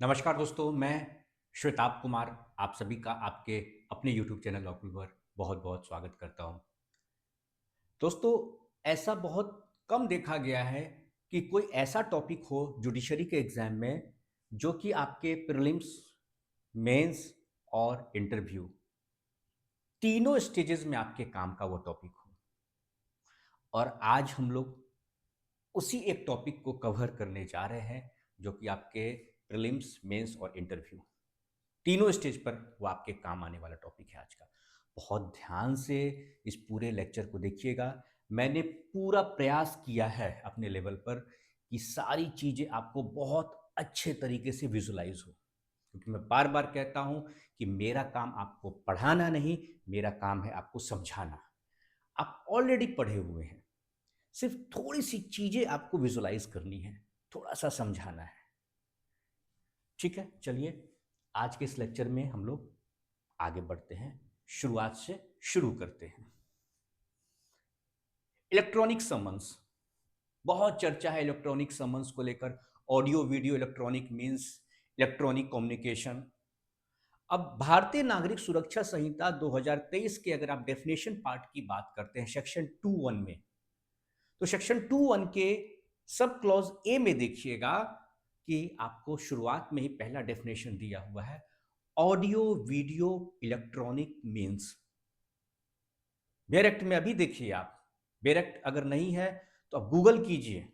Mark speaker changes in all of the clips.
Speaker 1: नमस्कार दोस्तों, मैं श्वेताब कुमार आप सभी का आपके अपने YouTube चैनल लॉकल पर बहुत-बहुत स्वागत करता हूँ। दोस्तों, ऐसा बहुत कम देखा गया है कि कोई ऐसा टॉपिक हो जुडिशरी के एग्ज़ाम में जो कि आपके प्रीलिम्स, मेंस और इंटरव्यू तीनों स्टेजेस में आपके काम का वो टॉपिक हो। और आज हम लोग उसी एक टॉपिक को कवर करने जा रहे हैं जो कि आपके प्रीलिम्स, मेंस और इंटरव्यू तीनों स्टेज पर वो आपके काम आने वाला टॉपिक है आज का। बहुत ध्यान से इस पूरे लेक्चर को देखिएगा। मैंने पूरा प्रयास किया है अपने लेवल पर कि सारी चीज़ें आपको बहुत अच्छे तरीके से विजुलाइज़ हो। क्योंकि मैं बार-बार कहता हूँ कि मेरा काम आपको पढ़ाना नहीं, मेरा काम है आपको समझाना। आप ऑलरेडी पढ़े हुए हैं, सिर्फ़ थोड़ी-सी चीज़ें आपको विजुलाइज़ करनी है, थोड़ा-सा समझाना है। ठीक है, चलिए आज के इस लेक्चर में हम लोग आगे बढ़ते हैं, शुरुआत से शुरू करते हैं। इलेक्ट्रॉनिक समन्स, बहुत चर्चा है इलेक्ट्रॉनिक समन्स को लेकर। Audio video electronic means electronic communication. अब भारतीय नागरिक सुरक्षा संहिता 2023 के अगर आप डेफिनेशन पार्ट की बात करते हैं सेक्शन 2(1) में, तो सेक्शन 2(1) के सब क्लॉज ए में देखिएगा कि आपको शुरुआत में ही पहला डेफिनेशन दिया हुआ है, ऑडियो वीडियो इलेक्ट्रॉनिक मीन्स। बेरेक्ट में अभी देखिए आप, बेरेक्ट अगर नहीं है तो आप गूगल कीजिए,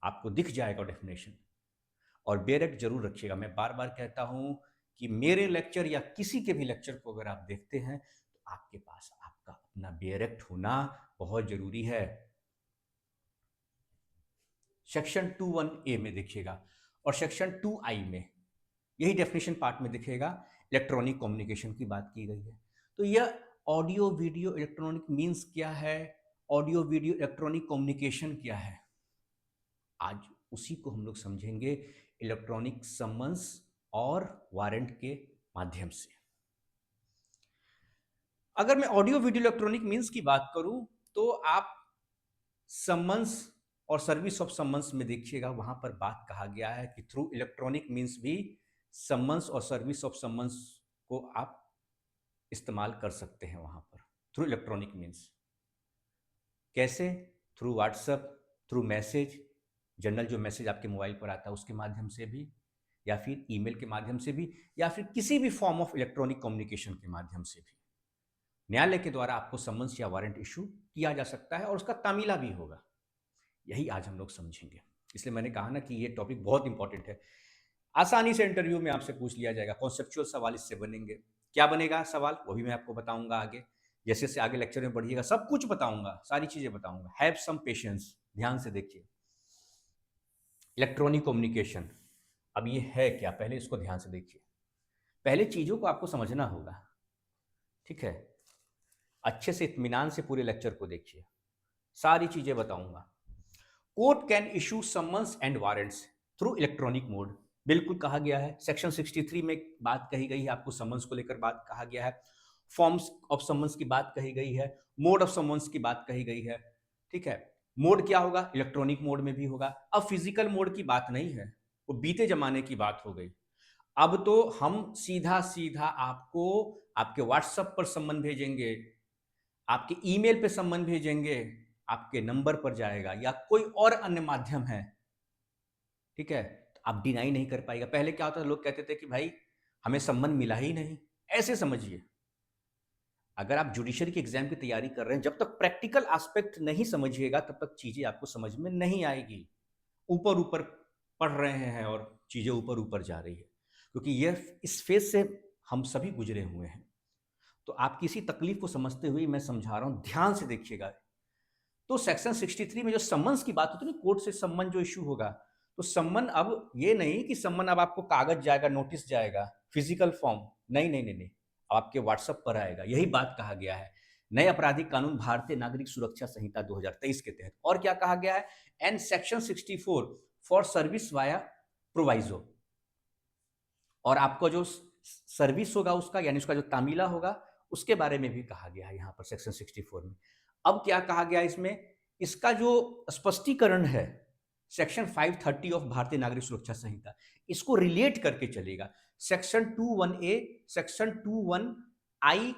Speaker 1: आपको दिख जाएगा डेफिनेशन। और बेरेक्ट जरूर रखिएगा। मैं बार बार कहता हूं कि मेरे लेक्चर या किसी के भी लेक्चर को अगर आप देखते हैं तो आपके पास आपका अपना बेरेक्ट होना बहुत जरूरी है। सेक्शन 2(1) में देखिएगा और सेक्शन 2(i) में यही डेफिनेशन पार्ट में दिखेगा, इलेक्ट्रॉनिक कम्युनिकेशन की बात की गई है। तो यह ऑडियो वीडियो इलेक्ट्रॉनिक मीन्स क्या है, ऑडियो वीडियो इलेक्ट्रॉनिक कम्युनिकेशन क्या है, आज उसी को हम लोग समझेंगे इलेक्ट्रॉनिक समन्स और वारंट के माध्यम से। अगर मैं ऑडियो वीडियो इलेक्ट्रॉनिक मीन्स की बात करूं तो आप समन्स और सर्विस ऑफ समन्स में देखिएगा, वहां पर बात कहा गया है कि थ्रू इलेक्ट्रॉनिक मीन्स भी समन्स और सर्विस ऑफ समन्स को आप इस्तेमाल कर सकते हैं वहां पर, थ्रू इलेक्ट्रॉनिक मीन्स। कैसे? Through WhatsApp, through message, general जो मैसेज आपके मोबाइल पर आता है उसके माध्यम से भी, या फिर ईमेल के माध्यम से भी, या फिर किसी भी फॉर्म ऑफ इलेक्ट्रॉनिक कम्युनिकेशन के माध्यम से भी न्यायालय के द्वारा आपको समन्स या वारंट इशू किया जा सकता है और उसका तामीला भी होगा। यही आज हम लोग समझेंगे। इसलिए मैंने कहा ना कि ये टॉपिक बहुत इंपॉर्टेंट है। आसानी से इंटरव्यू में आपसे पूछ लिया जाएगा, कॉन्सेप्चुअल सवाल इससे बनेंगे। क्या बनेगा सवाल वो भी मैं आपको बताऊंगा आगे, जैसे जैसे आगे लेक्चर में बढ़िएगा सब कुछ बताऊंगा, सारी चीजें बताऊंगा। हैव सम पेशेंस, ध्यान से देखिए। इलेक्ट्रॉनिक कम्युनिकेशन, अब ये है क्या, पहले इसको ध्यान से देखिए। पहले चीजों को आपको समझना होगा, ठीक है। अच्छे से इत्मीनान से पूरे लेक्चर को देखिए, सारी चीजें बताऊंगा। Court can issue summons and warrants through electronic mode, बिल्कुल कहा गया है। सेक्शन 63 में बात कही गई है, आपको समन्स को लेकर बात कहा गया है। फॉर्म्स ऑफ समन्स की बात कही गई है, मोड ऑफ समन्स की बात कही गई है, ठीक है। मोड क्या होगा, इलेक्ट्रॉनिक मोड में भी होगा। अब फिजिकल मोड की बात नहीं है, वो बीते जमाने की बात हो गई। अब तो हम सीधा सीधा आपको आपके व्हाट्सएप पर सम्मन भेजेंगे, आपके ईमेल पे सम्मन भेजेंगे, आपके नंबर पर जाएगा या कोई और अन्य माध्यम है, ठीक है। तो आप डिनाई नहीं कर पाएगा। पहले क्या होता था, लोग कहते थे कि भाई हमें सम्मन मिला ही नहीं, ऐसे समझिए। अगर आप जुडिशरी की एग्जाम की तैयारी कर रहे हैं, जब तक प्रैक्टिकल एस्पेक्ट नहीं समझिएगा तब तक चीजें आपको समझ में नहीं आएगी। ऊपर ऊपर पढ़ रहे हैं और चीजें ऊपर ऊपर जा रही है, क्योंकि यह इस फेज से हम सभी गुजरे हुए हैं। तो आप किसी तकलीफ को समझते हुए मैं समझा रहा हूं, ध्यान से देखिएगा। तो सेक्शन 63 में जो सम्मन्स की बात होती है ना, कोर्ट से सम्मन जो इशू होगा, तो सम्मन अब ये नहीं कि सम्मन अब आपको कागज जाएगा, नोटिस जाएगा, फिजिकल फॉर्म, नहीं नहीं नहीं नहीं, अब आपके व्हाट्सएप पर आएगा। यही बात कहा गया है नए आपराधिक कानून भारतीय नागरिक सुरक्षा संहिता 2023 के तहत। और क्या कहा गया है, and section 64 for service via proviso, और आपका जो सर्विस होगा उसका, यानी उसका जो तामीला होगा, उसके बारे में भी कहा गया है यहाँ पर सेक्शन 64 में। अब क्या कहा गया इसमें, इसका जो स्पष्टीकरण है सेक्शन 530 ऑफ भारतीय नागरिक सुरक्षा संहिता, इसको रिलेट करके चलेगा। Section 21A, section 21I,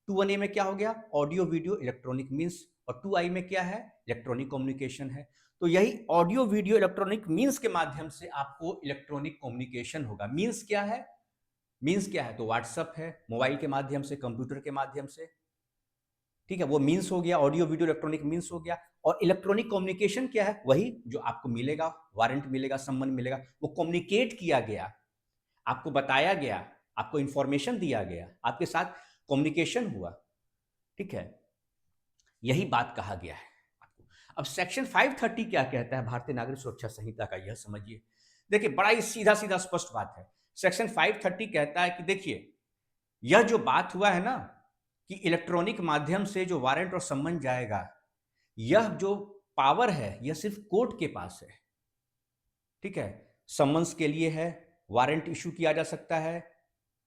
Speaker 1: 21A में क्या हो गया, ऑडियो वीडियो इलेक्ट्रॉनिक मीन्स, और 2I में क्या है, इलेक्ट्रॉनिक कम्युनिकेशन है। तो यही ऑडियो वीडियो इलेक्ट्रॉनिक मीन्स के माध्यम से आपको इलेक्ट्रॉनिक कम्युनिकेशन होगा। मीन्स क्या है, मीन्स क्या है, तो व्हाट्सअप है, मोबाइल के माध्यम से, कंप्यूटर के माध्यम से, ठीक है, वो मीन्स हो गया, ऑडियो वीडियो इलेक्ट्रॉनिक मीन्स हो गया। और इलेक्ट्रॉनिक कम्युनिकेशन क्या है, वही जो आपको मिलेगा, वारंट मिलेगा, सम्मन मिलेगा, वो कम्युनिकेट किया गया, आपको बताया गया, आपको इंफॉर्मेशन दिया गया, आपके साथ कम्युनिकेशन हुआ, ठीक है, यही बात कहा गया है आपको। अब सेक्शन 530 क्या कहता है भारतीय नागरिक सुरक्षा संहिता का, यह समझिए। देखिए, बड़ा ही सीधा सीधा स्पष्ट बात है। सेक्शन 530 कहता है कि देखिए, यह जो बात हुआ है ना कि इलेक्ट्रॉनिक माध्यम से जो वारंट और सम्मन जाएगा, यह जो पावर है यह सिर्फ कोर्ट के पास है, ठीक है। सम्मन्स के लिए है, वारंट इशू किया जा सकता है,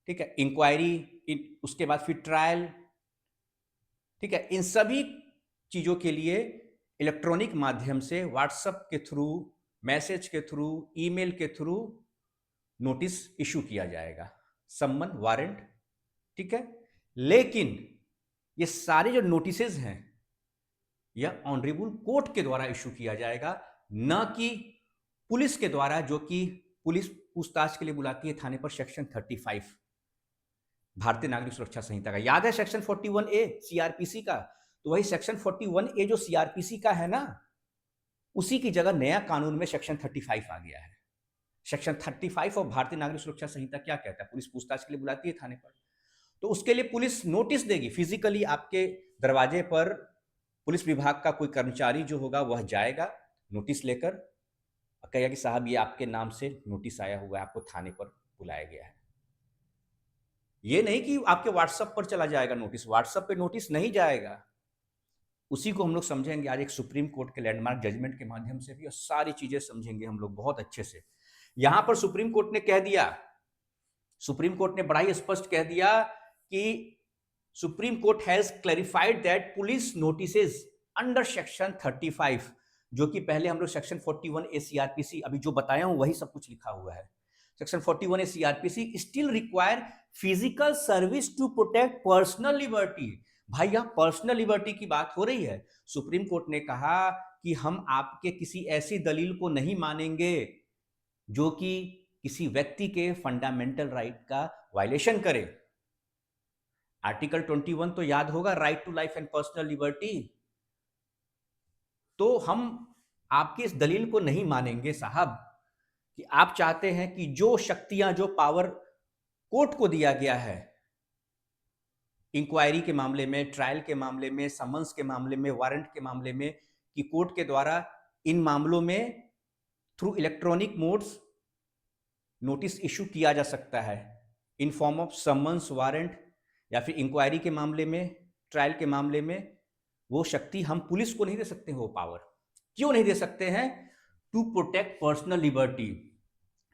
Speaker 1: ठीक है, इंक्वायरी, उसके बाद फिर ट्रायल, ठीक है, इन सभी चीजों के लिए इलेक्ट्रॉनिक माध्यम से, व्हाट्सएप के थ्रू, मैसेज के थ्रू, ईमेल के थ्रू नोटिस इशू किया जाएगा, सम्मन, वारंट, ठीक है। लेकिन ये सारे जो नोटिसेज हैं यह ऑनरेबल कोर्ट के द्वारा इशू किया जाएगा, न कि पुलिस के द्वारा, जो कि पुलिस पूछताछ के लिए बुलाती है थाने पर, सेक्शन 35 भारतीय नागरिक सुरक्षा संहिता का। याद है सेक्शन 41A सीआरपीसी का, तो वही सेक्शन 41A जो सीआरपीसी का है ना, उसी की जगह नया कानून में सेक्शन 35 आ गया है। सेक्शन 35 ऑफ भारतीय नागरिक सुरक्षा संहिता क्या कहता है, पुलिस पूछताछ के लिए बुलाती है थाने पर, तो उसके लिए पुलिस नोटिस देगी, फिजिकली आपके दरवाजे पर पुलिस विभाग का कोई कर्मचारी जो होगा वह जाएगा नोटिस लेकर, कहेगा कि साहब ये आपके नाम से नोटिस आया हुआ है, आपको थाने पर बुलाया गया है। ये नहीं कि आपके व्हाट्सएप पर चला जाएगा नोटिस, व्हाट्सएप पे नोटिस नहीं जाएगा, उसी को हम लोग समझेंगे आज एक सुप्रीम कोर्ट के लैंडमार्क जजमेंट के माध्यम से भी, और सारी चीजें समझेंगे हम लोग बहुत अच्छे से। यहां पर सुप्रीम कोर्ट ने कह दिया, सुप्रीम कोर्ट ने बड़ा ही स्पष्ट कह दिया कि supreme court has clarified that police notices under section 35, जो कि पहले हम लोग सेक्शन 41A सीआरपीसी, अभी जो बताया हूं वही सब कुछ लिखा हुआ है, section 41A CrPC still require physical service to protect personal liberty. भाई यहां पर्सनल लिबर्टी की बात हो रही है। सुप्रीम कोर्ट ने कहा कि हम आपके किसी ऐसी दलील को नहीं मानेंगे जो कि किसी व्यक्ति के फंडामेंटल राइट का वायलेशन करे। आर्टिकल 21 तो याद होगा, right to life and personal liberty. तो हम आपकी इस दलील को नहीं मानेंगे साहब, कि आप चाहते हैं कि जो शक्तियां, जो पावर कोर्ट को दिया गया है इंक्वायरी के मामले में, ट्रायल के मामले में, समन्स के मामले में, वारंट के मामले में, कि कोर्ट के द्वारा इन मामलों में through electronic modes notice issue किया जा सकता है in form of summons, warrant, या फिर इंक्वायरी के मामले में, ट्रायल के मामले में, वो शक्ति हम पुलिस को नहीं दे सकते हैं। वो पावर क्यों नहीं दे सकते हैं? To protect personal liberty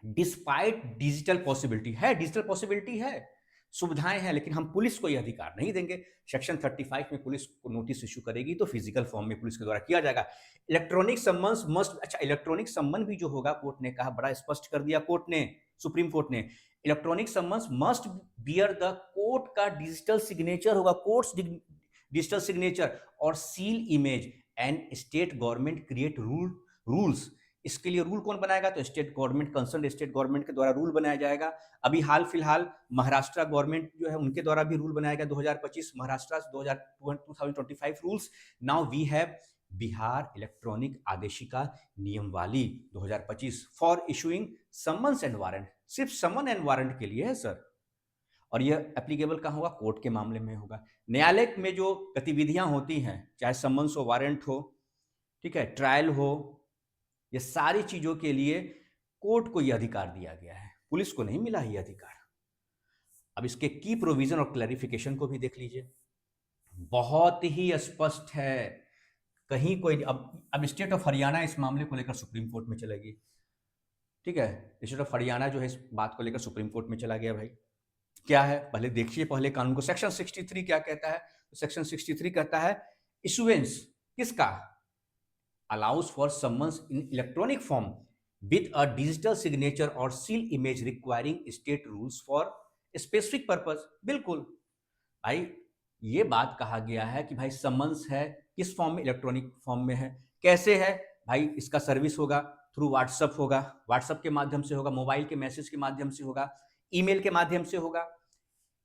Speaker 1: despite digital possibility है, डिजिटल पॉसिबिलिटी है, सुविधाएं हैं, लेकिन हम पुलिस को यह अधिकार नहीं देंगे। सेक्शन 35 में पुलिस को नोटिस इशू करेगी तो फिजिकल फॉर्म में पुलिस के द्वारा किया जाएगा। इलेक्ट्रॉनिक सम्मन्स मस्ट, अच्छा इलेक्ट्रॉनिक सम्मन भी जो होगा, कोर्ट ने कहा, बड़ा स्पष्ट कर दिया कोर्ट ने, सुप्रीम कोर्ट ने, electronic summons must bear the court का डिजिटल सिग्नेचर होगा, कोर्ट्स डिजिटल सिग्नेचर और seal image, and state government create rules. इसके लिए रूल कौन बनाएगा? तो state government, concern state government के द्वारा रूल बनाया जाएगा। अभी हाल फिलहाल महाराष्ट्र गवर्नमेंट जो है उनके द्वारा भी रूल बनाया गया 2025 Maharashtra 2025 rules. Now we have Bihar electronic आदेशिका नियमावली 2025 for issuing summons and warrant. सिर्फ समन एंड वारंट के लिए है सर, और यह एप्लीकेबल कहाँ होगा? कोर्ट के मामले में होगा। न्यायालय में जो गतिविधियां होती हैं, चाहे समन्स हो, वारंट हो, ठीक है, ट्रायल हो, ये सारी चीजों के लिए कोर्ट को यह अधिकार दिया गया है, पुलिस को नहीं मिला ये अधिकार। अब इसके की प्रोविजन और क्लैरिफिकेशन को भी देख लीजिए, बहुत ही स्पष्ट है, कहीं कोई अब स्टेट ऑफ हरियाणा इस मामले को लेकर सुप्रीम कोर्ट में चलेगी, ठीक है, स्टेट ऑफ हरियाणा जो है इस बात को लेकर सुप्रीम कोर्ट में चला गया। भाई क्या है, पहले देखिए पहले कानून को। सेक्शन 63 क्या कहता है? तो सेक्शन 63 कहता है इशुएंस किसका? allows for summons in electronic form with a digital signature or seal image requiring state rules for specific purpose। बिल्कुल भाई, ये बात कहा गया है कि भाई समन्स है किस फॉर्म में, इलेक्ट्रॉनिक फॉर्म में है। कैसे है भाई, इसका सर्विस होगा थ्रू व्हाट्सअप होगा, व्हाट्सअप के माध्यम से होगा, मोबाइल के मैसेज के माध्यम से होगा, ईमेल के माध्यम से होगा।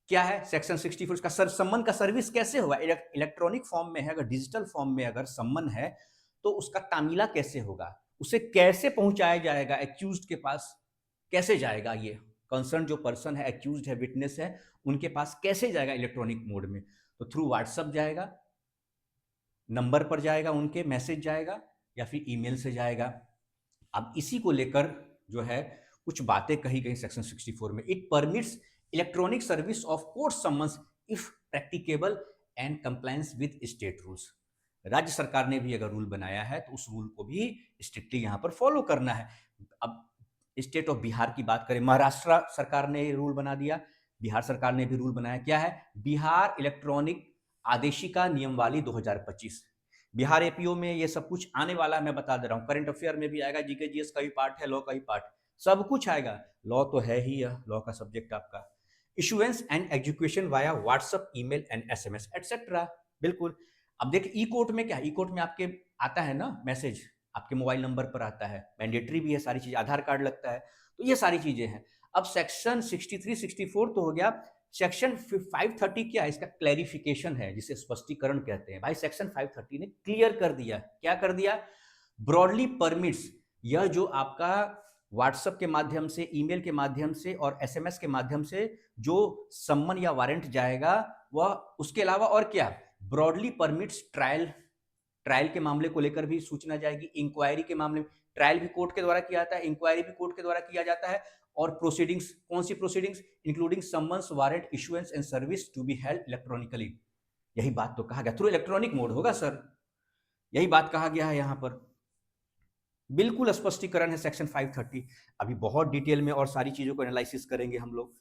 Speaker 1: क्या है सेक्शन 64 का सम्मन का सर्विस कैसे होगा, इलेक्ट्रॉनिक फॉर्म में है। अगर डिजिटल फॉर्म में अगर सम्मन है तो उसका तामीला कैसे होगा, उसे कैसे पहुंचाया जाएगा एक्यूज्ड के पास, कैसे जाएगा, ये कंसर्न जो पर्सन है, एक्यूज्ड है, विटनेस है, उनके पास कैसे जाएगा इलेक्ट्रॉनिक मोड में। तो थ्रू व्हाट्सअप जाएगा, नंबर पर जाएगा, उनके मैसेज जाएगा, या फिर ईमेल से जाएगा। अब इसी को लेकर जो है कुछ बातें कही गई सेक्शन 64 में। It permits electronic service of court summons if practicable and compliance with state rules. राज्य सरकार ने भी अगर रूल बनाया है तो उस रूल को भी स्ट्रिक्टली यहाँ पर फॉलो करना है। अब स्टेट ऑफ बिहार की बात करें, महाराष्ट्र सरकार ने रूल बना दिया, बिहार सरकार ने भी रूल बनाया। क्या है, बिहार इलेक्ट्रॉनिक आदेशिका नियमावली 2025। बिहार एपीओ में ये सब कुछ आने वाला है, मैं बता दे रहा हूँ। करंट अफेयर में भी आएगा, जीके जीएस का भी पार्ट है, लॉ का भी पार्ट, सब कुछ आएगा। लॉ तो है ही, यह लॉ का सब्जेक्ट आपका। Issuance and execution via WhatsApp, email and SMS etcetera. बिल्कुल। अब देखिए ई कोर्ट में क्या, ई कोर्ट में आपके आता है ना मैसेज, आपके मोबाइल नंबर पर आता है, मैंडेटरी भी है सारी चीजें, आधार कार्ड लगता है, तो ये सारी चीजें हैं। अब सेक्शन 63 64 तो हो गया। सेक्शन 530 क्या है, इसका क्लैरिफिकेशन है, जिसे स्पष्टीकरण कहते हैं। भाई सेक्शन 530 ने क्लियर कर दिया, क्या कर दिया, ब्रॉडली परमिट्स, यह जो आपका व्हाट्सएप के माध्यम से, ईमेल के माध्यम से और एसएमएस के माध्यम से जो सम्मन या वारंट जाएगा, वह उसके अलावा और क्या, ब्रॉडली परमिट्स ट्रायल, ट्रायल के मामले को लेकर भी सूचना जाएगी, इंक्वायरी के मामले में, ट्रायल भी कोर्ट के द्वारा किया जाता है, इंक्वायरी भी कोर्ट के द्वारा किया जाता है, और प्रोसीडिंग्स, कौन सी proceedings, including summons, warrant issuance and service to be held electronically. यही बात तो कहा गया, थ्रू इलेक्ट्रॉनिक मोड होगा सर, यही बात कहा गया है यहां पर। बिल्कुल स्पष्टीकरण है सेक्शन 530। अभी बहुत डिटेल में और सारी चीजों को एनालिसिस करेंगे हम लोग,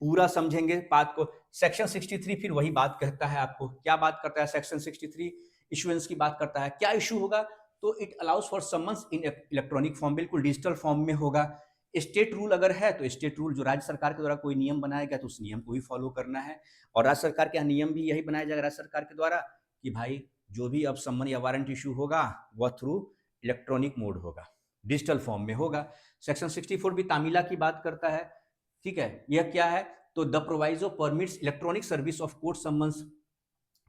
Speaker 1: पूरा समझेंगे बात को। सेक्शन 63 फिर वही बात कहता है आपको, क्या बात करता है सेक्शन 63, इशुएंस की बात करता है। क्या इशू होगा, तो it allow us for summons in electronic form, बिल्कुल डिजिटल फॉर्म में होगा। स्टेट रूल अगर है तो स्टेट रूल, जो राज्य सरकार के द्वारा कोई नियम बनाया गया तो उस नियम को ही फॉलो करना है। और राज्य सरकार के यहाँ नियम भी यही बनाया जाएगा राज्य सरकार के द्वारा, कि भाई जो भी अब सम्मन या वारंट इशू होगा वह थ्रू इलेक्ट्रॉनिक मोड होगा, डिजिटल फॉर्म में होगा। सेक्शन 64 भी तामीला की बात करता है, ठीक है। यह क्या है, तो the proviso permits electronic service of court summons,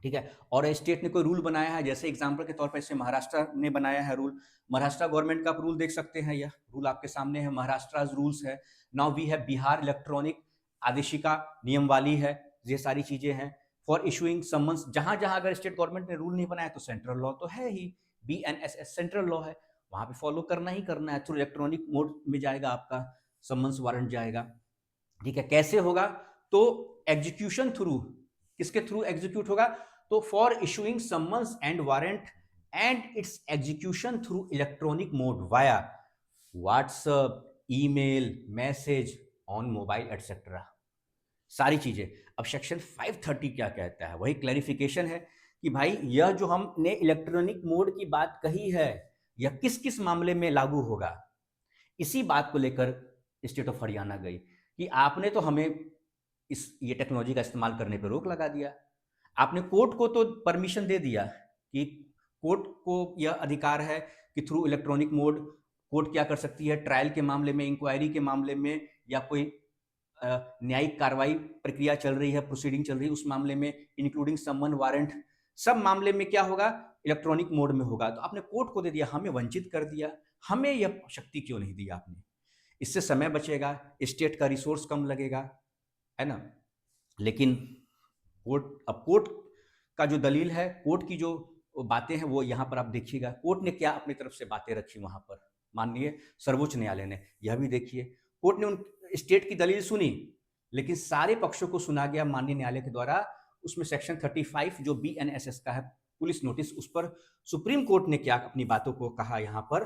Speaker 1: ठीक है। और स्टेट ने कोई रूल बनाया है, जैसे एग्जांपल के तौर पर जैसे महाराष्ट्र ने बनाया है रूल, महाराष्ट्र गवर्नमेंट का रूल देख सकते हैं, यह रूल आपके सामने है, महाराष्ट्र रूल्स है। नाउ वी है बिहार इलेक्ट्रॉनिक आदेशिका नियमावली है, ये सारी चीजें हैं। फॉर इशूइंग समन्स, जहां जहां अगर स्टेट गवर्नमेंट ने रूल नहीं बनाया तो सेंट्रल लॉ तो है ही, BNSS सेंट्रल लॉ है, वहां पे फॉलो करना ही करना है। थ्रू इलेक्ट्रॉनिक मोड में जाएगा आपका समन्स वारंट जाएगा, ठीक है। कैसे होगा, तो एग्जीक्यूशन थ्रू, किसके थ्रू एग्जीक्यूट होगा, तो for issuing summons and warrant and it's execution through electronic mode via WhatsApp, email, message on mobile etcetera, सारी चीजें। अब सेक्शन 530 क्या कहता है, वही क्लैरिफिकेशन है कि भाई यह जो हमने इलेक्ट्रॉनिक मोड की बात कही है, यह किस किस मामले में लागू होगा। इसी बात को लेकर स्टेट ऑफ हरियाणा गई कि आपने तो हमें ये टेक्नोलॉजी का इस्तेमाल करने पर रोक लगा दिया, आपने कोर्ट को तो परमिशन दे दिया कि कोर्ट को यह अधिकार है कि थ्रू इलेक्ट्रॉनिक मोड कोर्ट क्या कर सकती है, ट्रायल के मामले में, इंक्वायरी के मामले में, या कोई न्यायिक कार्रवाई प्रक्रिया चल रही है, प्रोसीडिंग चल रही है, उस मामले में इंक्लूडिंग समन, वारंट, सब मामले में क्या होगा, इलेक्ट्रॉनिक मोड में होगा। तो आपने कोर्ट को दे दिया, हमें वंचित कर दिया, हमें यह शक्ति क्यों नहीं दी आपने। इससे समय बचेगा, स्टेट का रिसोर्स कम लगेगा, है ना। लेकिन कोर्ट, अब कोर्ट का जो दलील है, कोर्ट की जो बातें हैं, वो यहाँ पर आप देखिएगा, कोर्ट ने क्या अपनी तरफ से बातें रखी वहां पर। माननीय सर्वोच्च न्यायालय ने, यह भी देखिए, कोर्ट ने उन स्टेट की दलील सुनी, लेकिन सारे पक्षों को सुना गया माननीय न्यायालय के द्वारा। उसमें सेक्शन 35 जो BNSS का है, पुलिस नोटिस, उस पर सुप्रीम कोर्ट ने क्या अपनी बातों को कहा यहाँ पर,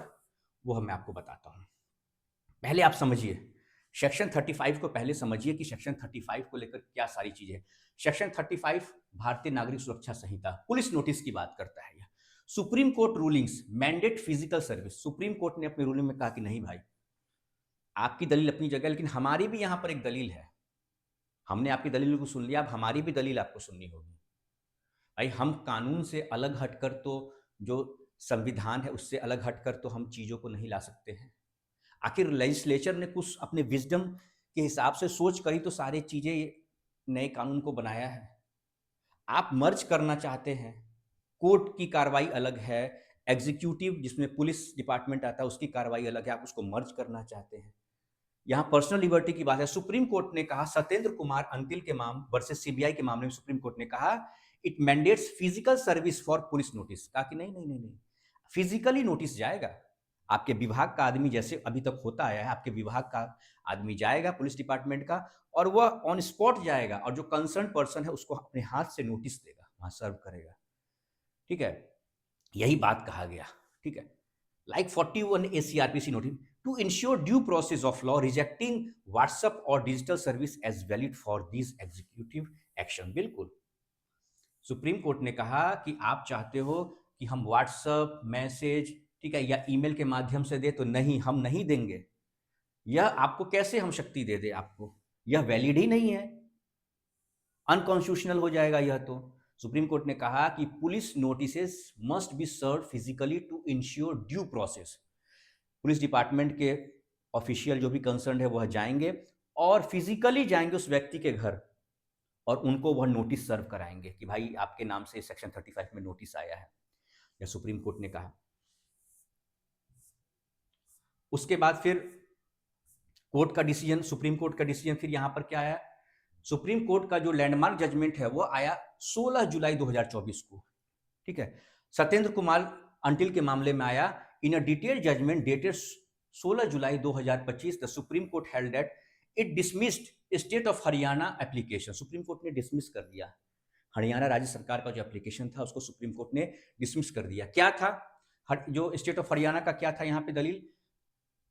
Speaker 1: वो मैं आपको बताता हूँ। पहले आप समझिए सेक्शन 35 को, पहले समझिए कि सेक्शन 35 को लेकर क्या सारी चीजें। सेक्शन 35 भारतीय नागरिक सुरक्षा संहिता पुलिस नोटिस की बात करता है। Supreme court rulings mandate physical service. Supreme court ने अपने रूलिंग में कहा कि नहीं भाई, आपकी दलील अपनी जगह, लेकिन हमारी भी यहां पर एक दलील है। हमने आपकी दलील को सुन लिया, अब हमारी भी दलील आपको सुननी होगी। भाई हम कानून से अलग हटकर तो, जो संविधान है उससे अलग हटकर तो हम चीज़ों को नहीं ला सकते हैं। आखिर लेजिस्लेचर ने कुछ अपने विजडम के हिसाब से सोच कर ही तो सारी चीज़ें नए कानून को बनाया है। आप मर्ज करना चाहते हैं, कोर्ट की कार्रवाई अलग है, एग्जीक्यूटिव जिसमें पुलिस डिपार्टमेंट आता है उसकी कार्रवाई अलग है, आप उसको मर्ज करना चाहते हैं। यहाँ पर्सनल लिबर्टी की बात है। सुप्रीम कोर्ट ने कहा, सत्येंद्र कुमार अंतिल के मामले वर्सेस सीबीआई के मामले में सुप्रीम कोर्ट ने कहा it mandates physical service for police notice. कहा कि नहीं नहीं नहीं नहीं, फिजिकली नोटिस जाएगा। आपके विभाग का आदमी, जैसे अभी तक होता आया है, आपके विभाग का आदमी जाएगा पुलिस डिपार्टमेंट का, और वह ऑन स्पॉट जाएगा और जो कंसर्न पर्सन है उसको अपने हाथ से नोटिस देगा, वहां सर्व करेगा। ठीक है, यही बात कहा गया। ठीक है, like 41 ACRPC notice to ensure due process of law, rejecting WhatsApp or digital service as valid for these executive action। बिल्कुल, सुप्रीम कोर्ट ने कहा कि आप चाहते हो कि हम व्हाट्सएप मैसेज, ठीक है, या ईमेल के माध्यम से दे, तो नहीं, हम नहीं देंगे। यह आपको कैसे हम शक्ति दे दे आपको, यह वैलिड ही नहीं है, अनकॉन्स्टिट्यूशनल हो जाएगा यह तो। सुप्रीम कोर्ट ने कहा कि police notices must be serve physically to ensure due process. Police department के ऑफिशियल जो भी कंसर्न है वह जाएंगे और फिजिकली जाएंगे उस व्यक्ति के घर और उनको वह नोटिस सर्व कराएंगे कि भाई आपके नाम से सेक्शन 35 में नोटिस आया है, यह सुप्रीम कोर्ट ने कहा। उसके बाद फिर कोर्ट का डिसीजन, सुप्रीम कोर्ट का डिसीजन फिर यहां पर क्या आया, सुप्रीम कोर्ट का जो लैंडमार्क जजमेंट है वो आया 16 जुलाई 2024 को। ठीक है, सत्येंद्र कुमार अंटिल के मामले में आया, in a detailed judgment dated 16 July 2025 the supreme court held that it dismissed state of Haryana application. Supreme court ने डिसमिस कर दिया हरियाणा राज्य सरकार का जो एप्लीकेशन था उसको सुप्रीम कोर्ट ने डिसमिस कर दिया। क्या था जो स्टेट ऑफ हरियाणा का, क्या था यहाँ पे दलील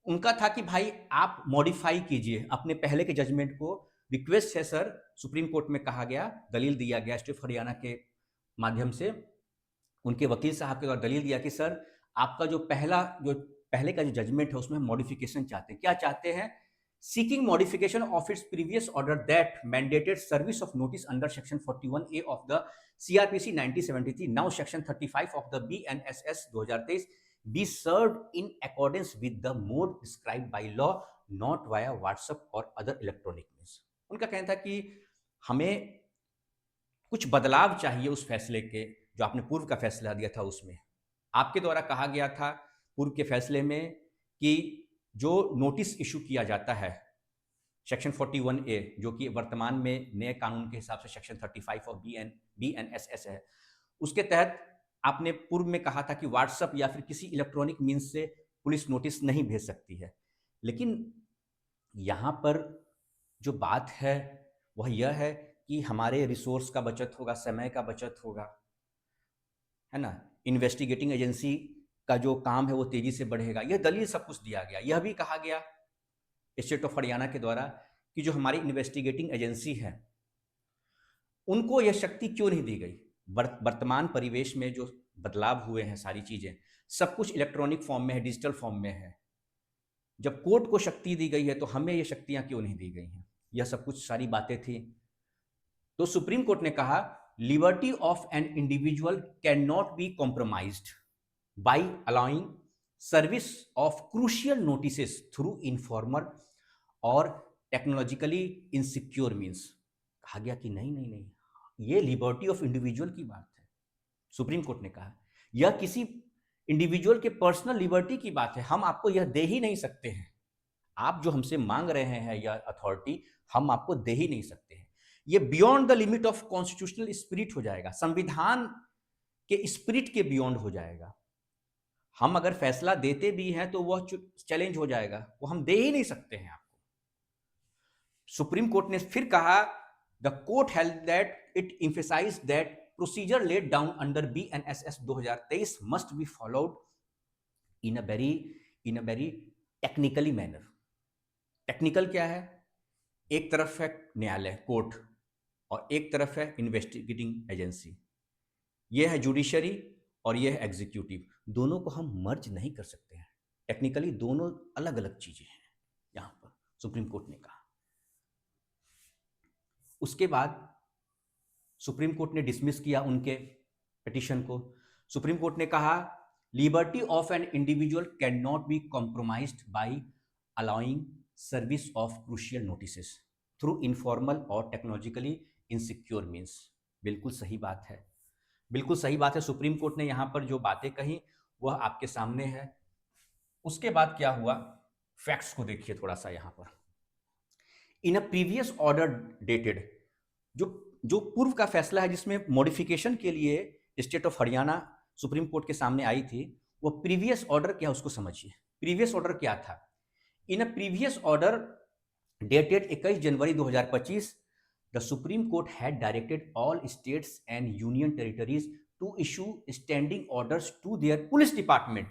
Speaker 1: उनका, था कि भाई आप मॉडिफाई कीजिए अपने पहले के जजमेंट को, रिक्वेस्ट है सर। सुप्रीम कोर्ट में कहा गया, दलील दिया गया स्टेट ऑफ हरियाणा के माध्यम से, उनके वकील साहब के द्वारा दलील दिया कि सर आपका जो पहले का जो जजमेंट है उसमें हम मॉडिफिकेशन चाहते हैं। क्या चाहते हैं, seeking modification of its previous order that mandated service of notice under section 41A of the CRPC 1973, now section 35 of the BNSS 2023 be served in accordance with the mode prescribed by law, not via WhatsApp or other electronic means। उनका कहना था कि हमें कुछ बदलाव चाहिए उस फैसले के, जो आपने पूर्व का फैसला दिया था उसमें। आपके द्वारा कहा गया था पूर्व के फैसले में कि जो नोटिस इशू किया जाता है सेक्शन 41A, जो कि वर्तमान में नए कानून के हिसाब से सेक्शन 35 ऑफ BNSS है, उसके तहत आपने पूर्व में कहा था कि व्हाट्सएप या फिर किसी इलेक्ट्रॉनिक मीन्स से पुलिस नोटिस नहीं भेज सकती है। लेकिन यहाँ पर जो बात है वह यह है कि हमारे रिसोर्स का बचत होगा, समय का बचत होगा, है ना, इन्वेस्टिगेटिंग एजेंसी का जो काम है वो तेजी से बढ़ेगा। यह दलील सब कुछ दिया गया। यह भी कहा गया स्टेट ऑफ हरियाणा के द्वारा कि जो हमारी इन्वेस्टिगेटिंग एजेंसी है उनको यह शक्ति क्यों नहीं दी गई। वर्तमान परिवेश में जो बदलाव हुए हैं, सारी चीजें, सब कुछ इलेक्ट्रॉनिक फॉर्म में है, डिजिटल फॉर्म में है। जब कोर्ट को शक्ति दी गई है तो हमें ये शक्तियां क्यों नहीं दी गई हैं। यह सब कुछ सारी बातें थी। तो सुप्रीम कोर्ट ने कहा liberty of an individual can not be compromised by allowing service of crucial notices through informal और टेक्नोलॉजिकली इनसिक्योर मीन्स। कहा गया कि नहीं नहीं नहीं, ये लिबर्टी ऑफ इंडिविजुअल की बात है। सुप्रीम कोर्ट ने कहा यह किसी इंडिविजुअल के पर्सनल लिबर्टी की बात है, हम आपको यह दे ही नहीं सकते हैं। आप जो हमसे मांग रहे हैं यह अथॉरिटी, हम आपको दे ही नहीं सकते हैं। ये beyond the limit of constitutional spirit हो जाएगा, संविधान के स्पिरिट के बियॉन्ड हो जाएगा। हम अगर फैसला देते भी हैं तो वह चैलेंज हो जाएगा, वो हम दे ही नहीं सकते हैं आपको। सुप्रीम कोर्ट ने फिर कहा the court held that it emphasise that procedure laid down under BNSS 2023 must be followed in a very technically manner. Technical क्या है, एक तरफ है न्यायालय कोर्ट और एक तरफ है इन्वेस्टिगेटिंग एजेंसी, ये है जुडिशरी और ये है एग्जीक्यूटिव, दोनों को हम मर्ज नहीं कर सकते हैं। टेक्निकली दोनों अलग अलग चीजें हैं, यहां पर सुप्रीम कोर्ट ने कहा। उसके बाद सुप्रीम कोर्ट ने डिसमिस किया उनके पिटिशन को। सुप्रीम कोर्ट ने कहा liberty of an individual can not be compromised by allowing service of crucial notices through informal और टेक्नोलॉजिकली इनसिक्योर मीन्स। बिल्कुल सही बात है, बिल्कुल सही बात है। सुप्रीम कोर्ट ने यहाँ पर जो बातें कही वह आपके सामने है। उसके बाद क्या हुआ, फैक्ट्स को देखिए थोड़ा सा यहाँ पर। इन अ प्रीवियस ऑर्डर डेटेड, जो जो पूर्व का फैसला है जिसमें मॉडिफिकेशन के लिए state of Haryana supreme court के सामने आई थी, वो प्रीवियस ऑर्डर क्या उसको समझिए। प्रीवियस ऑर्डर क्या था? In a previous order dated 21 January 2025 the supreme court had directed all states and union territories to issue standing orders to their police department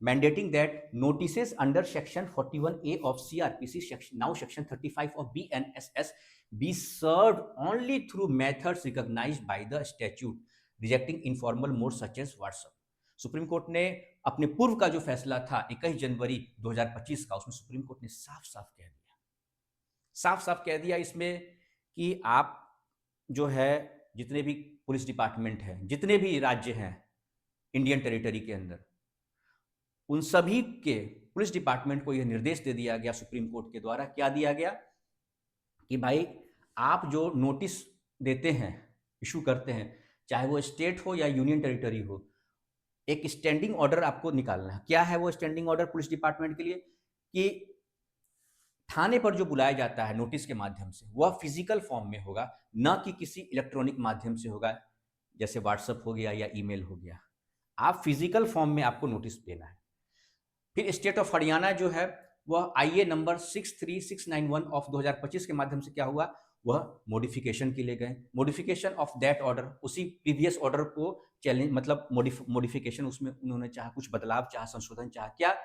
Speaker 1: mandating that notices under section 41A of CRPC now section 35 of BNSS be served only through methods recognized by the statute, rejecting informal modes such as WhatsApp. Supreme court ने अपने पूर्व का जो फैसला था 21 January 2025 का, उसमें supreme court ने साफ साफ कह दिया इसमें कि आप जो है जितने भी पुलिस डिपार्टमेंट है, जितने भी राज्य हैं इंडियन टेरिटरी के अंदर, उन सभी के पुलिस डिपार्टमेंट को यह निर्देश दे दिया गया सुप्रीम कोर्ट के द्वारा। क्या दिया गया कि भाई आप जो नोटिस देते हैं, इशू करते हैं, चाहे वो स्टेट हो या यूनियन टेरिटरी हो, एक स्टैंडिंग ऑर्डर आपको निकालना है। क्या है वो स्टैंडिंग ऑर्डर पुलिस डिपार्टमेंट के लिए? कि थाने पर जो बुलाया जाता है नोटिस के माध्यम से, वह फिजिकल फॉर्म में होगा, न कि किसी इलेक्ट्रॉनिक माध्यम से होगा, जैसे व्हाट्सएप हो गया या ईमेल हो गया। आप फिजिकल फॉर्म में आपको नोटिस देना है। फिर स्टेट ऑफ हरियाणा जो है वह IA नंबर 63691 ऑफ 2025 के माध्यम से क्या हुआ, वह मॉडिफिकेशन के लिए गए। मॉडिफिकेशन ऑफ दैट ऑर्डर, उसी प्रीवियस ऑर्डर को चैलेंज, मतलब मॉडिफिकेशन, उसमें उन्होंने चाहा कुछ बदलाव, चाहा संशोधन, चाहा क्या,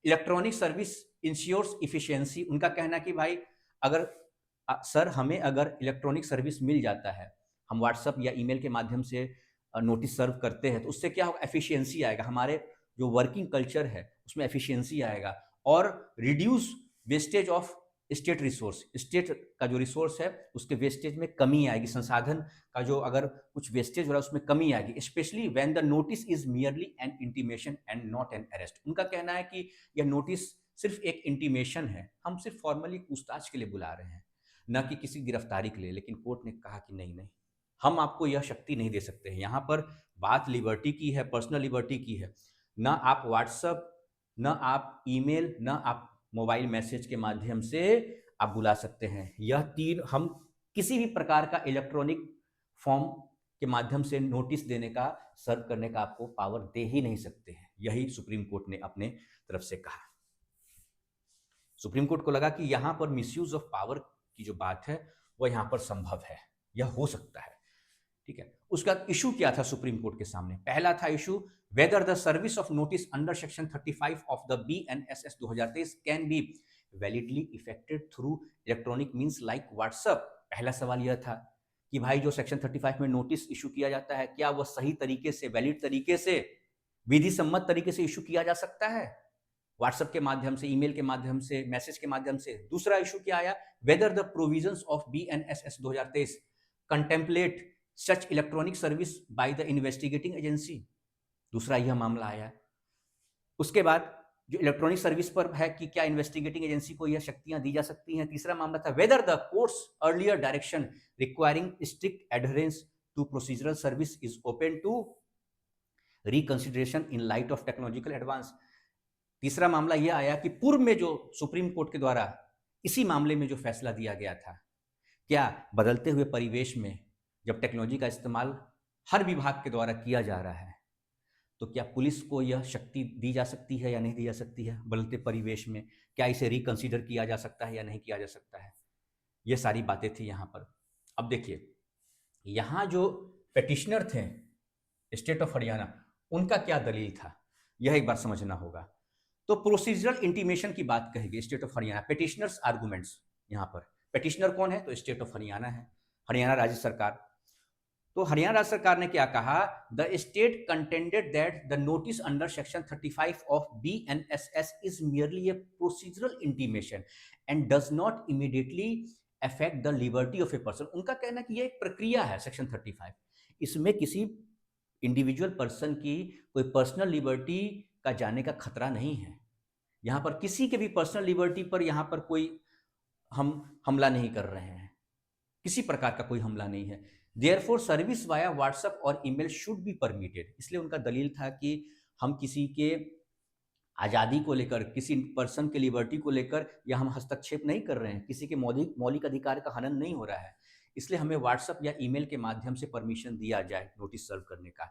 Speaker 1: इलेक्ट्रॉनिक सर्विस इंश्योर्स इफिशियंसी। उनका कहना कि भाई अगर सर हमें अगर इलेक्ट्रॉनिक सर्विस मिल जाता है, हम व्हाट्सएप या ईमेल के माध्यम से नोटिस सर्व करते हैं, तो उससे क्या होगा, एफिशिएंसी आएगा, हमारे जो वर्किंग कल्चर है उसमें एफिशिएंसी आएगा, और reduce wastage of state resource, state का जो रिसोर्स है उसके वेस्टेज में कमी आएगी, संसाधन का जो अगर कुछ वेस्टेज हो रहा है उसमें कमी आएगी, specially when the notice is merely N intimation and not an arrest. उनका कहना है कि यह नोटिस सिर्फ एक इंटीमेशन है, हम सिर्फ फॉर्मली पूछताछ के लिए बुला रहे हैं, न कि किसी गिरफ्तारी के लिए। लेकिन कोर्ट ने कहा कि नहीं नहीं, हम आपको यह शक्ति नहीं दे सकते हैं। यहाँ पर बात लिबर्टी की है, पर्सनल लिबर्टी की है। ना आप व्हाट्सएप, ना आप ईमेल, ना आप मोबाइल मैसेज के माध्यम से आप बुला सकते हैं। यह तीन, हम किसी भी प्रकार का इलेक्ट्रॉनिक फॉर्म के माध्यम से नोटिस देने का, सर्व करने का आपको पावर दे ही नहीं सकते हैं। यही सुप्रीम कोर्ट ने अपने तरफ से कहा। सुप्रीम कोर्ट को लगा कि यहां पर मिसयूज ऑफ पावर की जो बात है वह यहां पर संभव है, यह हो सकता है। ठीक है, उसका इशू क्या था सुप्रीम कोर्ट के सामने? पहला था issue whether the service of notice under section 35 of the BNSS 2023 can be validly affected through electronic means like WhatsApp. पहला सवाल यह था कि भाई जो सेक्शन 35 में नोटिस इशू किया जाता है, क्या वह सही तरीके से, वैलिड तरीके से, विधि सम्मत तरीके से इशू किया जा सकता है, व्हाट्सएप के माध्यम से, ईमेल के माध्यम से, मैसेज के माध्यम से? दूसरा इशू क्या आया, whether the provisions of BNSS 2023 contemplate such electronic service by the investigating agency. दूसरा यह मामला आया। उसके बाद जो इलेक्ट्रॉनिक सर्विस पर है कि क्या इन्वेस्टिगेटिंग एजेंसी को यह शक्तियां दी जा सकती हैं। तीसरा मामला था whether the court's earlier direction requiring strict adherence to procedural service is open to reconsideration in light of technological advance. तीसरा मामला यह आया कि पूर्व में जो सुप्रीम कोर्ट के द्वारा इसी मामले में जो फैसला दिया गया था, क्या बदलते हुए परिवेश में जब टेक्नोलॉजी का इस्तेमाल हर विभाग के द्वारा किया जा रहा है, तो क्या पुलिस को यह शक्ति दी जा सकती है या नहीं दी जा सकती है? बदलते परिवेश में क्या इसे रिकंसीडर किया जा सकता है या नहीं किया जा सकता है? ये सारी बातें थी यहाँ पर। अब देखिए, यहाँ जो पेटिशनर थे स्टेट ऑफ हरियाणा, उनका क्या दलील था, यह एक बार समझना होगा। तो प्रोसीजरल इंटीमेशन की बात कहेगी state of Haryana, petitioners arguments. यहाँ पर पेटिशनर कौन है? तो स्टेट ऑफ हरियाणा है, हरियाणा राज्य सरकार। तो हरियाणा राज्य सरकार ने क्या कहा, the state contended that the notice under section 35 of BNSS is merely A procedural intimation and does not immediately affect the liberty of a person. उनका कहना है कि यह एक प्रक्रिया है सेक्शन 35, इसमें किसी इंडिविजुअल पर्सन की कोई पर्सनल लिबर्टी का जाने का खतरा नहीं है। यहाँ पर किसी के भी पर्सनल लिबर्टी पर यहाँ पर कोई हम हमला नहीं कर रहे हैं, किसी प्रकार का कोई हमला नहीं है। देयरफॉर सर्विस वाया व्हाट्सएप और ईमेल शुड बी परमिटेड। इसलिए उनका दलील था कि हम किसी के आज़ादी को लेकर, किसी पर्सन के लिबर्टी को लेकर या हम हस्तक्षेप नहीं कर रहे हैं, किसी के मौलिक अधिकार का हनन नहीं हो रहा है, इसलिए हमें व्हाट्सएप या ईमेल के माध्यम से परमिशन दिया जाए नोटिस सर्व करने का।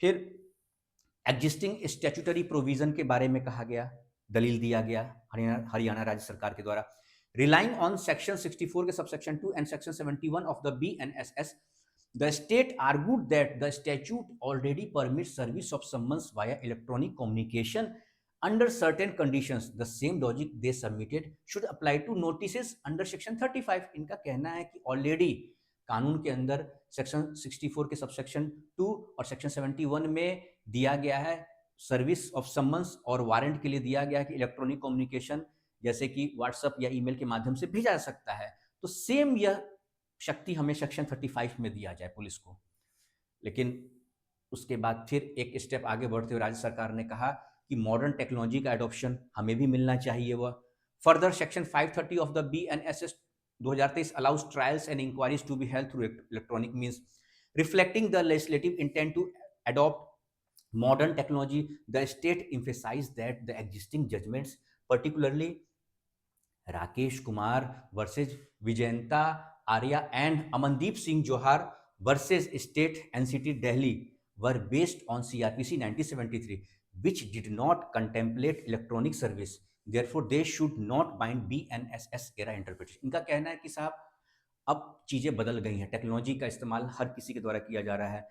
Speaker 1: फिर एग्जिस्टिंग स्टैट्यूटरी प्रोविजन के बारे में कहा गया, दलील दिया गया हरियाणा राज्य सरकार के द्वारा। रिलाइंग ऑन सेक्शन 64 के subsection 2 and section 71 of the BNSS, the state argued that the statute already permits service of summons via electronic communication under certain conditions. The same logic they submitted should apply to notices under section 35. इनका कहना है कि already कानून के अंदर section 64 के subsection 2 और section 71 में दिया गया है, सर्विस ऑफ समन्स और वारंट के लिए दिया गया है कि इलेक्ट्रॉनिक कम्युनिकेशन जैसे कि व्हाट्सएप या ईमेल के माध्यम से भेजा जा सकता है। तो सेम यह शक्ति हमें सेक्शन 35 में दिया जाए पुलिस को। लेकिन उसके बाद फिर एक स्टेप आगे बढ़ते हुए राज्य सरकार ने कहा कि मॉडर्न टेक्नोलॉजी का एडॉप्शन हमें भी मिलना चाहिए। वह further section 530 of the BNSS 2023 allows trials and inquiries to be held through electronic means reflecting the legislative intent to adopt modern technology. The state emphasized that the existing judgments particularly Rakesh Kumar versus Vijayanta Arya and Amandeep Singh Johar versus state NCT Delhi were based on CRPC 1973 which did not contemplate electronic service, therefore they should not bind BNSS era interpretation। इनका कहना है कि साहब अब चीज़ें बदल गई हैं, टेक्नोलॉजी का इस्तेमाल हर किसी के द्वारा किया जा रहा है,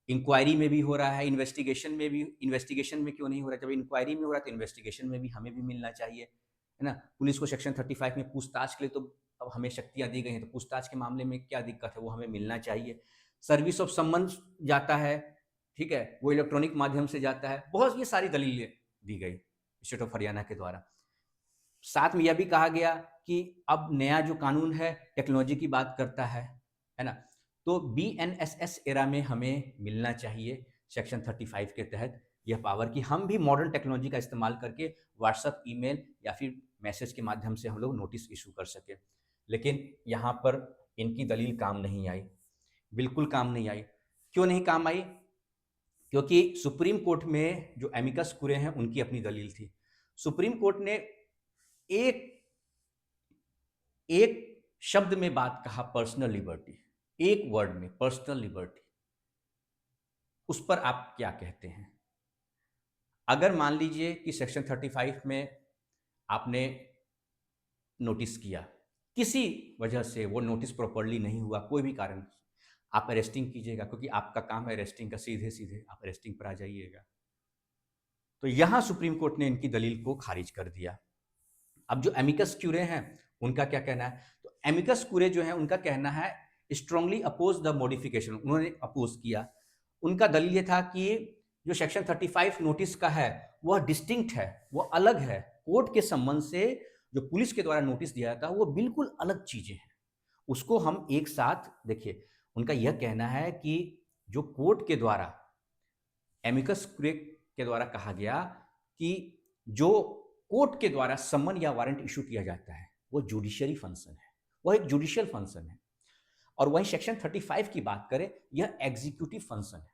Speaker 1: इंक्वायरी में भी हो रहा है, इन्वेस्टिगेशन में भी। इन्वेस्टिगेशन में क्यों नहीं हो रहा? जब इंक्वायरी में हो रहा है तो इन्वेस्टिगेशन में भी हमें भी मिलना चाहिए, है ना। पुलिस को सेक्शन 35 में पूछताछ के लिए तो अब हमें शक्तियाँ दी गई हैं, तो पूछताछ के मामले में क्या दिक्कत है, वो हमें मिलना चाहिए। सर्विस ऑफ समन्स जाता है, ठीक है, वो इलेक्ट्रॉनिक माध्यम से जाता है। बहुत ये सारी दलीलें दी गई स्टेट ऑफ हरियाणा के द्वारा। साथ में यह भी कहा गया कि अब नया जो कानून है टेक्नोलॉजी की बात करता है ना। तो BNSS एरा में हमें मिलना चाहिए सेक्शन 35 के तहत यह पावर कि हम भी मॉडर्न टेक्नोलॉजी का इस्तेमाल करके व्हाट्सएप, ईमेल या फिर मैसेज के माध्यम से हम लोग नोटिस इशू कर सके। लेकिन यहाँ पर इनकी दलील काम नहीं आई, बिल्कुल काम नहीं आई। क्यों नहीं काम आई? क्योंकि सुप्रीम कोर्ट में जो एमिकस कुरे हैं उनकी अपनी दलील थी। सुप्रीम कोर्ट ने एक शब्द में बात कहा, पर्सनल लिबर्टी, एक वर्ड में पर्सनल लिबर्टी। उस पर आप क्या कहते हैं? अगर मान लीजिए कि सेक्शन 35 में आपने नोटिस किया, किसी वजह से वो नोटिस प्रॉपर्ली नहीं हुआ, कोई भी कारण, आप अरेस्टिंग कीजिएगा, क्योंकि आपका काम है अरेस्टिंग का, सीधे सीधे आप अरेस्टिंग पर आ जाइएगा। तो यहां सुप्रीम कोर्ट ने इनकी दलील को खारिज कर दिया। अब जो एमिकस क्यूरे हैं उनका क्या कहना है? तो एमिकस क्यूरे जो है उनका कहना है स्ट्रांगली अपोज द मॉडिफिकेशन। उन्होंने अपोज किया। उनका दलील ये था कि जो सेक्शन 35 नोटिस का है वह डिस्टिंक्ट है, वो अलग है। कोर्ट के संबंध से जो पुलिस के द्वारा नोटिस दिया जाता है वो बिल्कुल अलग चीजें हैं, उसको हम एक साथ देखिए। उनका यह कहना है कि जो कोर्ट के द्वारा एमिकस क्यूरे के द्वारा कहा गया कि जो कोर्ट के द्वारा समन या वारंट इशू किया जाता है वो जुडिशियरी फंक्शन है, वह एक जुडिशियल फंक्शन है। और वही सेक्शन 35 की बात करें, यह एग्जीक्यूटिव फंक्शन है।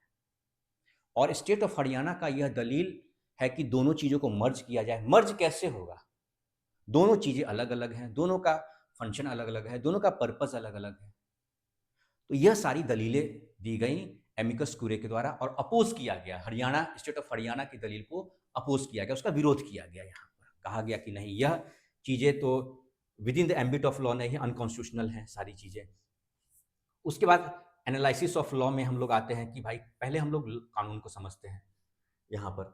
Speaker 1: और स्टेट ऑफ हरियाणा का यह दलील है कि दोनों चीजों को मर्ज किया जाए। मर्ज कैसे होगा? दोनों चीजें अलग अलग हैं, दोनों का फंक्शन अलग अलग है, दोनों का पर्पस अलग अलग है। तो यह सारी दलीलें दी गई एमिकस क्यूरे के द्वारा और अपोज किया गया। हरियाणा, स्टेट ऑफ हरियाणा की दलील को अपोज किया गया, उसका विरोध किया गया। यहाँ पर कहा गया कि नहीं, यह चीजें तो with in the ambit of law नहीं, अनकॉन्स्टिट्यूशनल हैं सारी चीजें। उसके बाद एनालिसिस ऑफ लॉ में हम लोग आते हैं कि भाई पहले हम लोग कानून को समझते हैं यहाँ पर।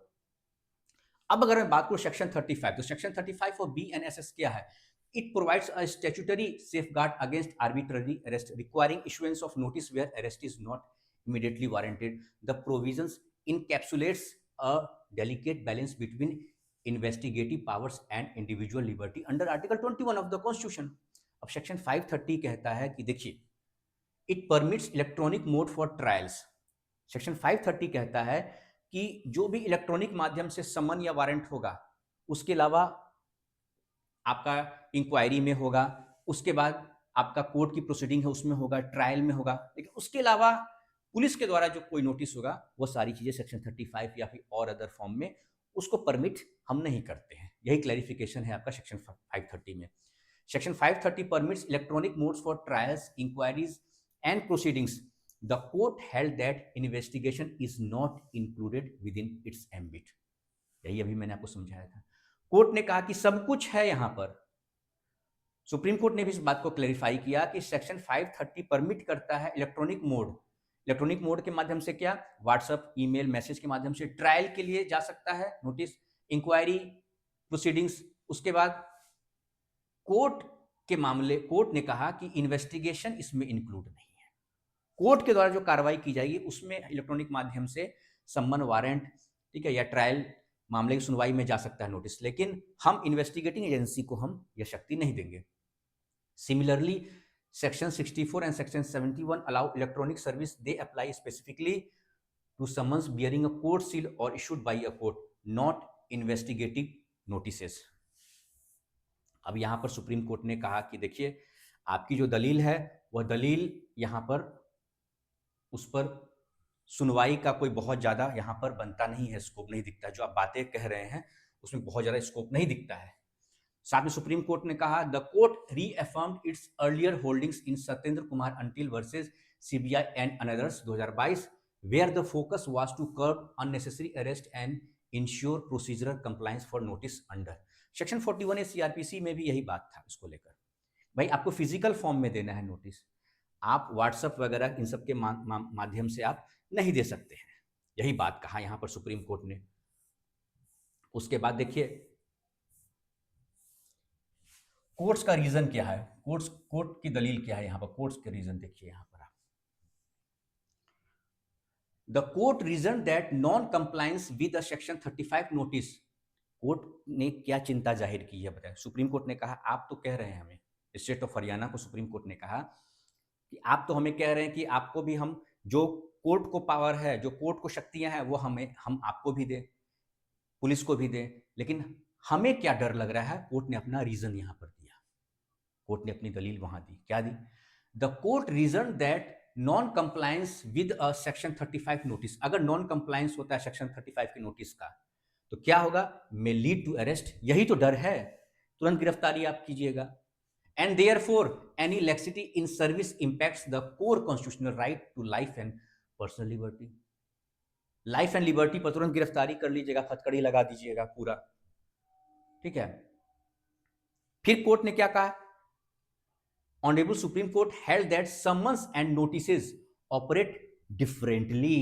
Speaker 1: अब अगर मैं बात करूँ सेक्शन 35, तो सेक्शन 35 ऑफ BNSS क्या है? It provides a statutory safeguard against arbitrary arrest, requiring issuance of notice where arrest is not immediately warranted. The provisions encapsulates a delicate balance between investigative powers and individual liberty under Article 21 of the Constitution. अब section 530 कहता है कि देखिए, it permits electronic mode for trials. Section 530 कहता है कि जो भी इलेक्ट्रॉनिक माध्यम से समन या वारंट होगा, उसके अलावा आपका इंक्वायरी में होगा, उसके बाद आपका कोर्ट की प्रोसीडिंग है उसमें होगा, ट्रायल में होगा, लेकिन उसके अलावा पुलिस के द्वारा जो कोई नोटिस होगा वो सारी चीजें सेक्शन 35 या फिर और अदर फॉर्म में उसको परमिट हम नहीं करते हैं। यही क्लैरिफिकेशन है आपका सेक्शन 530 में। Section 530 permits electronic modes for trials, inquiries and proceedings. The court held that investigation is not included within its ambit. यही अभी मैंने आपको समझाया था। कोर्ट ने कहा कि सब कुछ है यहां पर। सुप्रीम कोर्ट ने भी इस बात को क्लैरिफाई किया कि सेक्शन 530 परमिट करता है इलेक्ट्रॉनिक मोड। इलेक्ट्रॉनिक मोड के माध्यम से क्या, व्हाट्सएप, ईमेल, मैसेज के माध्यम से ट्रायल के लिए जा सकता है नोटिस, इंक्वायरी, प्रोसीडिंग्स। उसके बाद कोर्ट के मामले, कोर्ट ने कहा कि इन्वेस्टिगेशन इसमें इंक्लूड नहीं है। कोर्ट के द्वारा जो कार्रवाई की जाएगी उसमें इलेक्ट्रॉनिक माध्यम से सम्मन, वारंट, ठीक है, या ट्रायल मामले की सुनवाई में जा सकता है नोटिस, लेकिन हम इन्वेस्टिगेटिंग एजेंसी को हम यह शक्ति नहीं देंगे। Similarly section 64 and section 71 allow electronic service. They apply specifically to summons bearing a court seal और issued by a court, not investigative notices. अब यहां पर सुप्रीम कोर्ट ने कहा कि देखिए, आपकी जो दलील है वह दलील यहां पर उस पर सुनवाई का कोई बहुत ज्यादा यहां पर बनता नहीं है, स्कोप नहीं दिखता। जो आप बातें कह रहे हैं उसमें बहुत ज्यादा स्कोप नहीं दिखता है। साथ में सुप्रीम कोर्ट ने कहा, the court reaffirmed its earlier holdings in Satyendra Kumar Antil versus CBI and others 2022, where the focus was to curb unnecessary arrest and ensure procedural compliance for notice under section 41 CRPC में भी यही बात था इसको लेकर। भाई आपको फिजिकल फॉर्म में देना है नोटिस, आप व्हाट्सएप वगैरह इन सब के माध्यम से आप नहीं दे सकते हैं। यही बात कहा यहां पर सुप्रीम कोर्ट ने। उसके बाद देखिए कोर्ट्स का रीजन क्या है, कोर्ट की दलील क्या है यहां पर। कोर्ट्स के रीजन देखिए यहां पर आप, the court reason that non compliance with section 35 notice. Court ने क्या चिंता जाहिर की है बताएं। सुप्रीम कोर्ट ने कहा, आप तो कह रहे हैं हमें, स्टेट ऑफ हरियाणा को सुप्रीम कोर्ट ने कहा कि आप तो हमें कह रहे हैं कि आपको भी हम, जो कोर्ट को पावर है, जो कोर्ट को शक्तियां हैं, वो हम आपको भी दें, पुलिस को भी दें, लेकिन हमें क्या डर लग रहा है। कोर्ट ने अपना रीजन यहां पर दिया, कोर्ट ने अपनी दलील वहां दी। क्या दी? The court reason that non compliance with a section 35 notice. अगर नॉन कंप्लायंस होता है सेक्शन 35 के नोटिस का तो क्या होगा, मे लीड टू अरेस्ट। यही तो डर है, तुरंत गिरफ्तारी आप कीजिएगा। And therefore, any laxity in service impacts the core constitutional right to life and personal liberty. Life and liberty पर तुरंत गिरफ्तारी कर लीजिएगा, फटकड़ी लगा दीजिएगा पूरा, ठीक है। फिर कोर्ट ने क्या कहा, honourable supreme court held that summons and notices operate differently.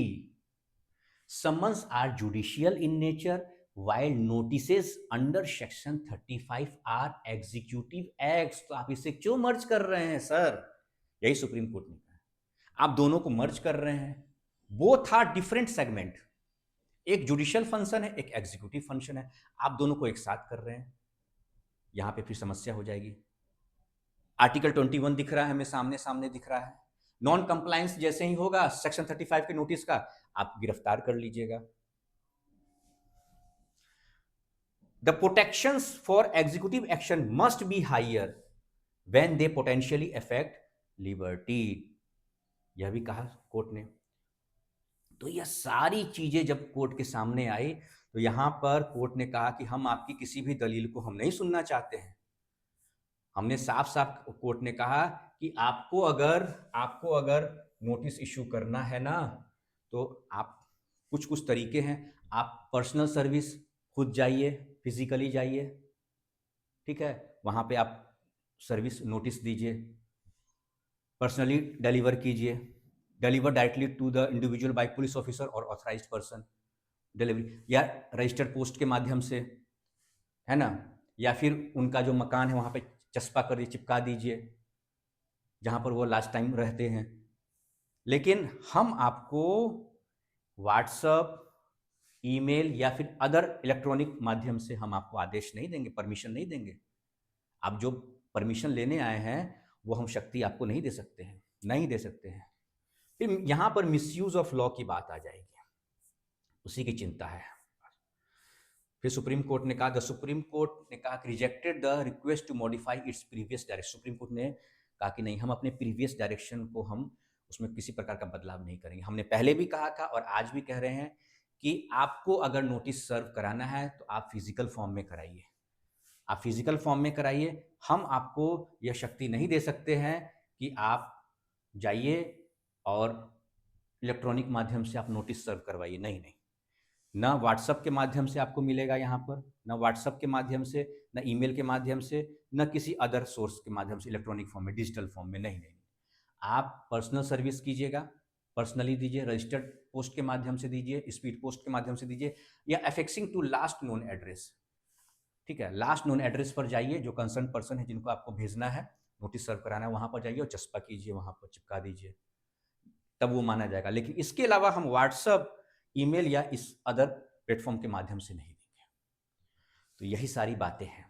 Speaker 1: Summons are judicial in nature while notices under section 35 are executive acts। तो आप इसे क्यों मर्ज कर रहे हैं सर? यही सुप्रीम कोर्ट ने कहा, आप दोनों को मर्ज कर रहे हैं। बोथ आर डिफरेंट सेगमेंट, एक जुडिशियल फंक्शन है, एक एग्जीक्यूटिव फंक्शन है, आप दोनों को एक साथ कर रहे हैं। यहां पे फिर समस्या हो जाएगी। आर्टिकल 21 दिख रहा है हमें, सामने सामने दिख रहा है। नॉन कंप्लायंस जैसे ही होगा सेक्शन 35 के नोटिस का, आप गिरफ्तार कर लीजिएगा। The protections for executive action must be higher when they potentially affect liberty। यह भी कहा कोर्ट ने। तो यह सारी चीजें जब कोर्ट के सामने आई तो यहां पर कोर्ट ने कहा कि हम आपकी किसी भी दलील को हम नहीं सुनना चाहते हैं। हमने साफ साफ कोर्ट ने कहा कि आपको अगर नोटिस इशू करना है ना, तो आप कुछ तरीके हैं। आप पर्सनल सर्विस खुद जाइए, फिजिकली जाइए, ठीक है, वहां पे आप सर्विस नोटिस दीजिए, पर्सनली डिलीवर कीजिए, deliver directly to the individual by police officer और ऑथराइज्ड पर्सन डिलीवरी, या रजिस्टर्ड पोस्ट के माध्यम से, है ना, या फिर उनका जो मकान है वहां पे चस्पा कर चिपका दीजिए जहाँ पर वो लास्ट टाइम रहते हैं। लेकिन हम आपको व्हाट्सएप, ईमेल या फिर अदर इलेक्ट्रॉनिक माध्यम से हम आपको आदेश नहीं देंगे, परमिशन नहीं देंगे। आप जो परमिशन लेने आए हैं वो हम शक्ति आपको नहीं दे सकते हैं, नहीं दे सकते हैं। फिर यहाँ पर मिसयूज ऑफ लॉ की बात आ जाएगी, उसी की चिंता है। फिर सुप्रीम कोर्ट ने कहा, द सुप्रीम कोर्ट ने कहा कि rejected the request to modify its previous direction. Supreme court ने कहा कि नहीं, हम अपने प्रीवियस डायरेक्शन को हम उसमें किसी प्रकार का बदलाव नहीं करेंगे। हमने पहले भी कहा था और आज भी कह रहे हैं कि आपको अगर नोटिस सर्व कराना है तो आप फिजिकल फॉर्म में कराइए, आप फिजिकल फॉर्म में कराइए। हम आपको यह शक्ति नहीं दे सकते हैं कि आप जाइए और इलेक्ट्रॉनिक माध्यम से आप नोटिस सर्व करवाइए। नहीं नहीं, ना व्हाट्सएप के माध्यम से आपको मिलेगा यहाँ पर, ना व्हाट्सएप के माध्यम से, ना ईमेल के माध्यम से, ना किसी अदर सोर्स के माध्यम से, इलेक्ट्रॉनिक फॉर्म में, डिजिटल फॉर्म में। नहीं नहीं, आप पर्सनल सर्विस कीजिएगा, पर्सनली दीजिए, रजिस्टर्ड पोस्ट के माध्यम से दीजिए, स्पीड पोस्ट के माध्यम से दीजिए, या एफेक्सिंग टू लास्ट नोन एड्रेस। ठीक है, लास्ट नोन एड्रेस पर जाइए, जो कंसर्न पर्सन है जिनको आपको भेजना है, नोटिस सर्व कराना है, वहाँ पर जाइए और चस्पा कीजिए, वहाँ पर चिपका दीजिए, तब वो माना जाएगा। लेकिन इसके अलावा हम व्हाट्सएप, ईमेल या इस अदर प्लेटफॉर्म के माध्यम से नहीं देंगे। तो यही सारी बातें हैं।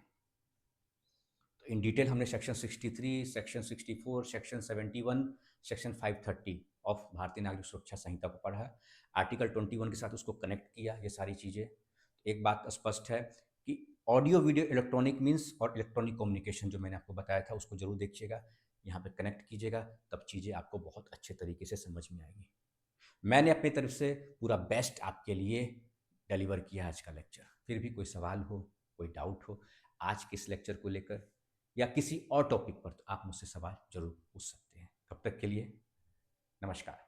Speaker 1: तो इन डिटेल हमने section 63, section 64, section 71, section 530 of भारतीय नागरिक सुरक्षा संहिता को पढ़ा, आर्टिकल 21 के साथ उसको कनेक्ट किया, ये सारी चीज़ें। एक बात स्पष्ट है कि ऑडियो वीडियो इलेक्ट्रॉनिक मीन्स और इलेक्ट्रॉनिक कम्युनिकेशन जो मैंने आपको बताया था उसको जरूर देखिएगा, यहाँ पे कनेक्ट कीजिएगा, तब चीज़ें आपको बहुत अच्छे तरीके से समझ में आएंगी। मैंने अपनी तरफ से पूरा बेस्ट आपके लिए डिलीवर किया आज का लेक्चर। फिर भी कोई सवाल हो, कोई डाउट हो आज के इस लेक्चर को लेकर या किसी और टॉपिक पर, तो आप मुझसे सवाल जरूर पूछ सकते हैं। तब तक के लिए नमस्कार।